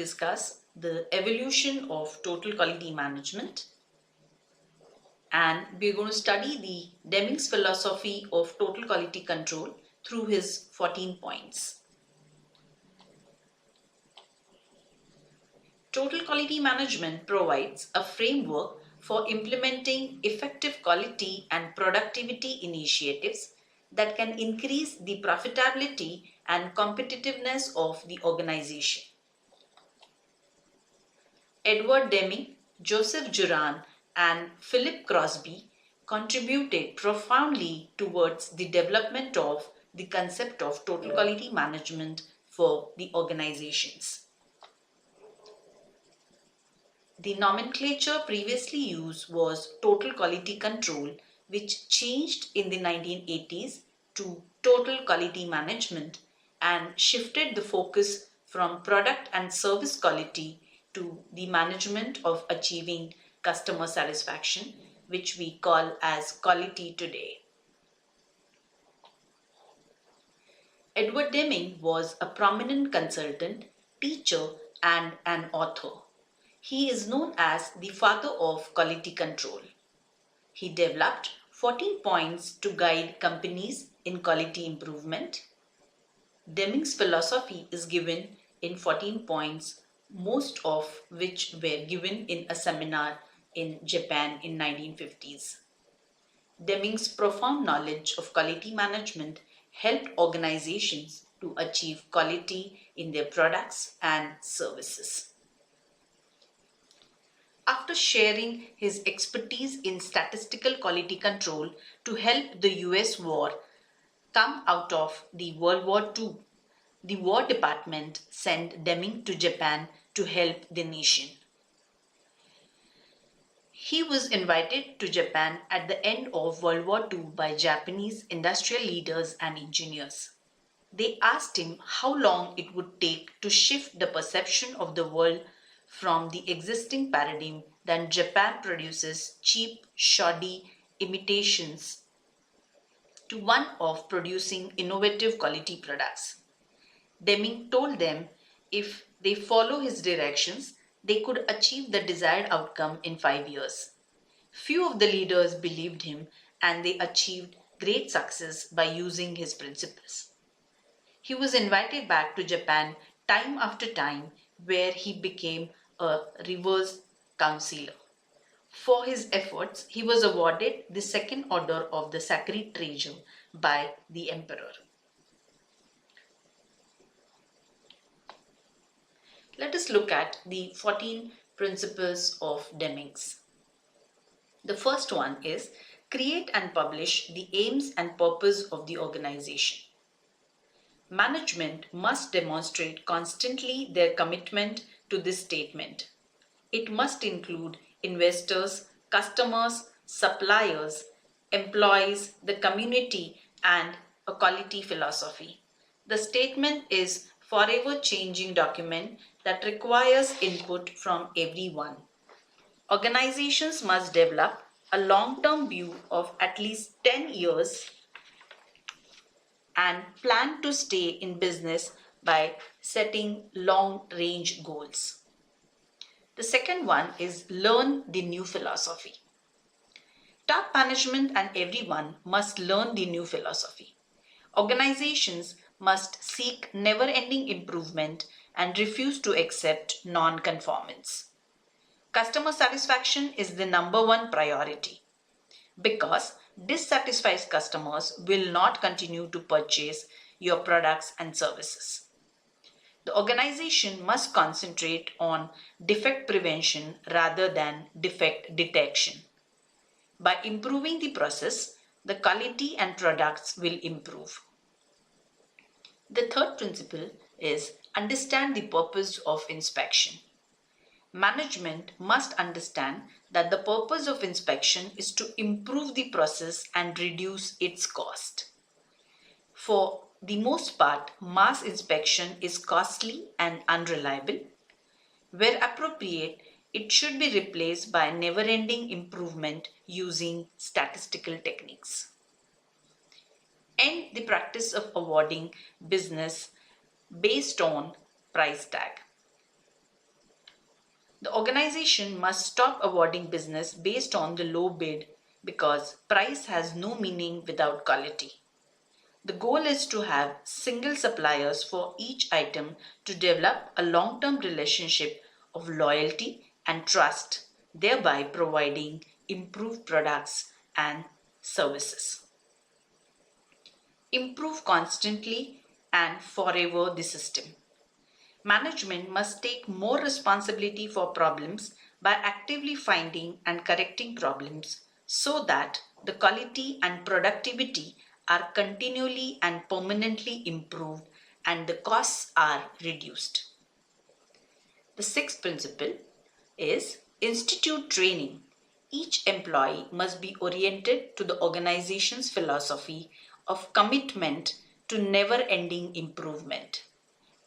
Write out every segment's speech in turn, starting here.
discuss the evolution of total quality management, and we're going to study the Deming's philosophy of total quality control through his 14 points. Total quality management provides a framework for implementing effective quality and productivity initiatives that can increase the profitability and competitiveness of the organization. Edward Deming, Joseph Juran, and Philip Crosby contributed profoundly towards the development of the concept of total quality management for the organizations. The nomenclature previously used was total quality control, which changed in the 1980s to total quality management and shifted the focus from product and service quality to the management of achieving customer satisfaction, which we call as quality today. Edward Deming was a prominent consultant, teacher, and an author. He is known as the father of quality control. He developed 14 points to guide companies in quality improvement. Deming's philosophy is given in 14 points, most of which were given in a seminar in Japan in 1950s. Deming's profound knowledge of quality management helped organizations to achieve quality in their products and services. After sharing his expertise in statistical quality control to help the US war come out of the World War II, the War Department sent Deming to Japan to help the nation. He was invited to Japan at the end of World War II by Japanese industrial leaders and engineers. They asked him how long it would take to shift the perception of the world from the existing paradigm that Japan produces cheap, shoddy imitations to one of producing innovative quality products. Deming told them if they follow his directions, they could achieve the desired outcome in 5 years. Few of the leaders believed him, and they achieved great success by using his principles. He was invited back to Japan time after time, where he became a reverse counselor. For his efforts, he was awarded the Second Order of the Sacred Treasure by the Emperor. Let us look at the 14 principles of Deming's. The first one is create and publish the aims and purpose of the organization. Management must demonstrate constantly their commitment to this statement. It must include investors, customers, suppliers, employees, the community, and a quality philosophy. The statement is forever changing document that requires input from everyone. Organizations must develop a long-term view of at least 10 years and plan to stay in business by setting long-range goals. The second one is learn the new philosophy. Top management and everyone must learn the new philosophy. Organizations must seek never-ending improvement and refuse to accept non-conformance. Customer satisfaction is the number one priority because dissatisfied customers will not continue to purchase your products and services. The organization must concentrate on defect prevention rather than defect detection. By improving the process, the quality and products will improve. The third principle is understand the purpose of inspection. Management must understand that the purpose of inspection is to improve the process and reduce its cost. For the most part, mass inspection is costly and unreliable. Where appropriate, it should be replaced by never-ending improvement using statistical techniques. End the practice of awarding business based on price tag. The organization must stop awarding business based on the low bid because price has no meaning without quality. The goal is to have single suppliers for each item to develop a long-term relationship of loyalty and trust, thereby providing improved products and services. Improve constantly and forever the system. Management must take more responsibility for problems by actively finding and correcting problems so that the quality and productivity are continually and permanently improved and the costs are reduced. The sixth principle is institute training. Each employee must be oriented to the organization's philosophy of commitment to never-ending improvement.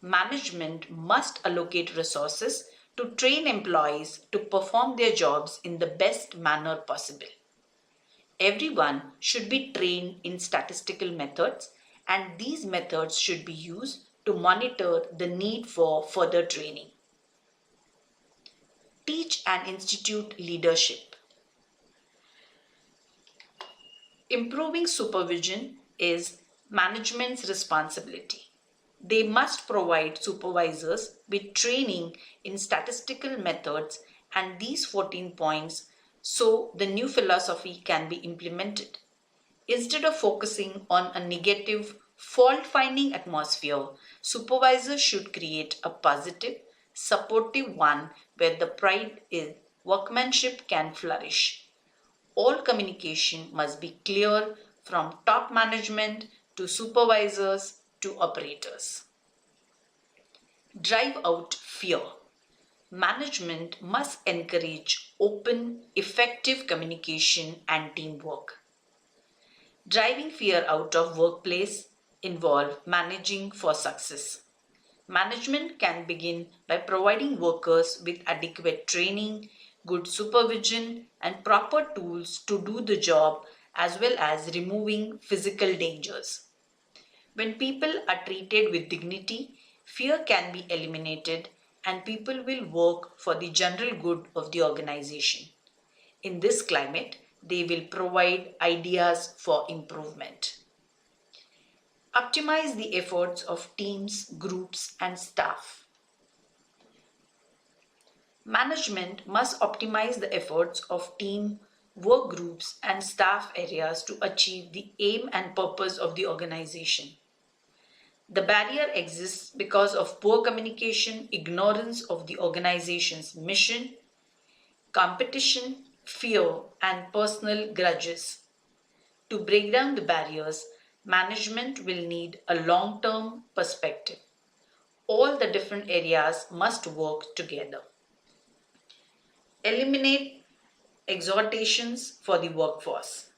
Management must allocate resources to train employees to perform their jobs in the best manner possible. Everyone should be trained in statistical methods, and these methods should be used to monitor the need for further training. Teach and institute leadership. Improving supervision is management's responsibility. They must provide supervisors with training in statistical methods and these 14 points so the new philosophy can be implemented. Instead of focusing on a negative, fault-finding atmosphere, supervisors should create a positive, supportive one where the pride in workmanship can flourish. All communication must be clear from top management to supervisors to operators. Drive out fear. Management must encourage open, effective communication and teamwork. Driving fear out of workplace involves managing for success. Management can begin by providing workers with adequate training, good supervision, and proper tools to do the job as well as removing physical dangers. When people are treated with dignity, fear can be eliminated and people will work for the general good of the organization. In this climate, they will provide ideas for improvement. Optimize the efforts of teams, groups, and staff. Management must optimize the efforts of team, work groups, and staff areas to achieve the aim and purpose of the organization. The barrier exists because of poor communication, ignorance of the organization's mission, competition, fear, and personal grudges. To break down the barriers, management will need a long-term perspective. All the different areas must work together. Eliminate exhortations for the workforce.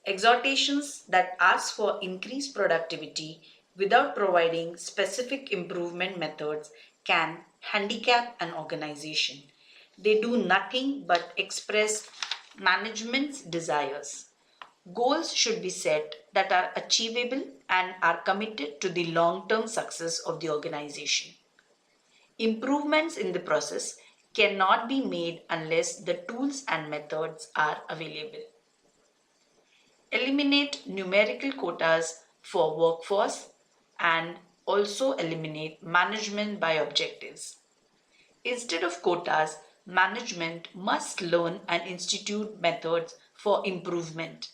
Exhortations that ask for increased productivity without providing specific improvement methods can handicap an organization. They do nothing but express management's desires. Goals should be set that are achievable and are committed to the long-term success of the organization. Improvements in the process cannot be made unless the tools and methods are available. Eliminate numerical quotas for workforce and also eliminate management by objectives. Instead of quotas, management must learn and institute methods for improvement.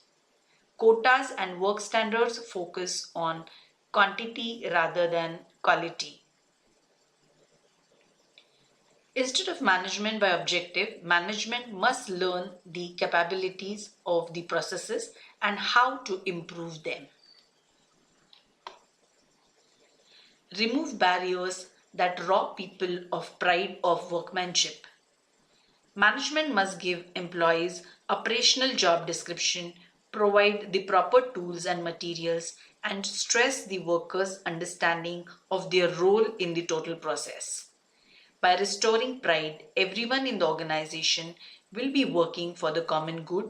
Quotas and work standards focus on quantity rather than quality. Instead of management by objective, management must learn the capabilities of the processes and how to improve them. Remove barriers that rob people of pride of workmanship. Management must give employees operational job description, provide the proper tools and materials, and stress the workers' understanding of their role in the total process. By restoring pride, everyone in the organization will be working for the common good.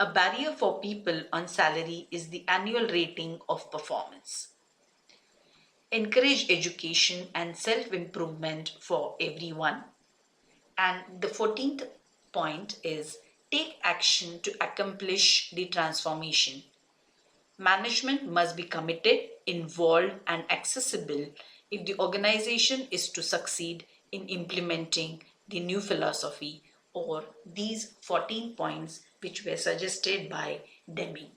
A barrier for people on salary is the annual rating of performance. Encourage education and self-improvement for everyone. And the 14th point is take action to accomplish the transformation. Management must be committed, involved, and accessible if the organization is to succeed in implementing the new philosophy or these 14 points which were suggested by Deming.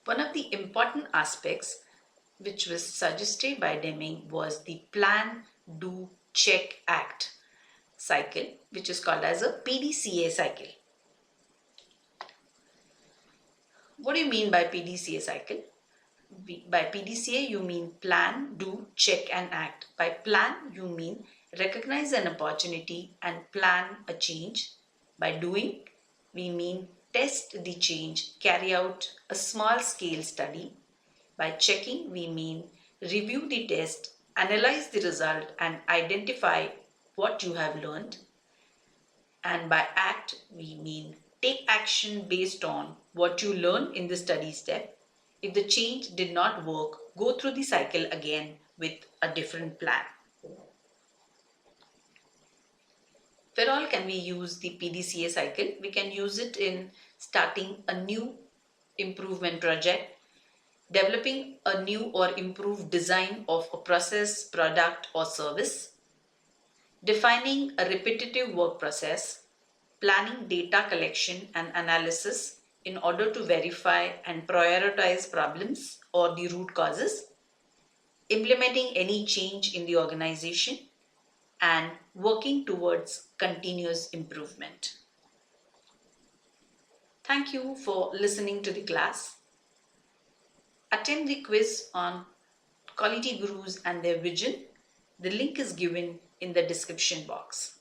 One of the important aspects which was suggested by Deming was the plan, do, check, act cycle, which is called as a PDCA cycle. What do you mean by PDCA cycle? By PDCA, you mean plan, do, check, and act. By plan, you mean recognize an opportunity and plan a change. By doing, we mean test the change, carry out a small scale study. By checking, we mean review the test, analyze the result, and identify what you have learned. And by act, we mean take action based on what you learn in the study step. If the change did not work, go through the cycle again with a different plan. Where all can we use the PDCA cycle? We can use it in starting a new improvement project, developing a new or improved design of a process, product, or service, defining a repetitive work process, planning data collection and analysis in order to verify and prioritize problems or the root causes, implementing any change in the organization, and working towards continuous improvement. Thank you for listening to the class. Attend the quiz on quality gurus and their vision. The link is given in the description box.